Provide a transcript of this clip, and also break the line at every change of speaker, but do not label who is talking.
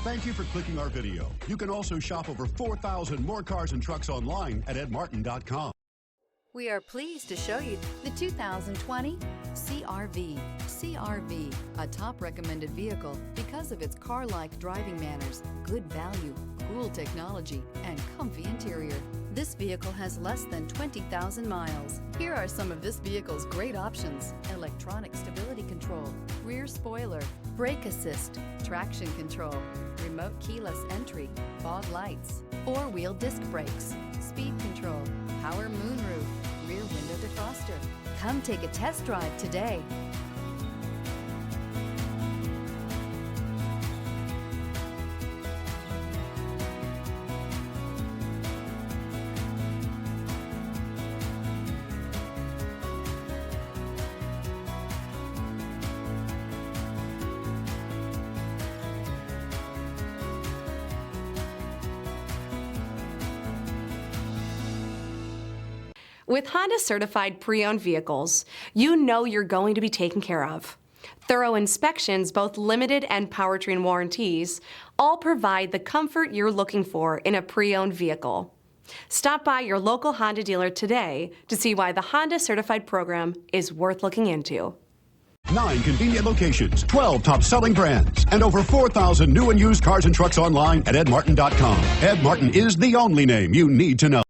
Thank you for clicking our video. You can also shop over 4,000 more cars and trucks online at edmartin.com.
We are pleased to show you the 2020 CR-V. CR-V, a top recommended vehicle because of its car-like driving manners, good value, cool technology, and comfy interior. This vehicle has less than 20,000 miles. Here are some of this vehicle's great options: electronic stability control, rear spoiler, brake assist, traction control, remote keyless entry, fog lights, four-wheel disc brakes, speed control, power moonroof, rear window defroster. Come take a test drive today.
With Honda certified pre-owned vehicles, you know you're going to be taken care of. Thorough inspections, both limited and powertrain warranties, all provide the comfort you're looking for in a pre-owned vehicle. Stop by your local Honda dealer today to see why the Honda certified program is worth looking into.
9 convenient locations, 12 top-selling brands, and over 4,000 new and used cars and trucks online at edmartin.com. Ed Martin is the only name you need to know.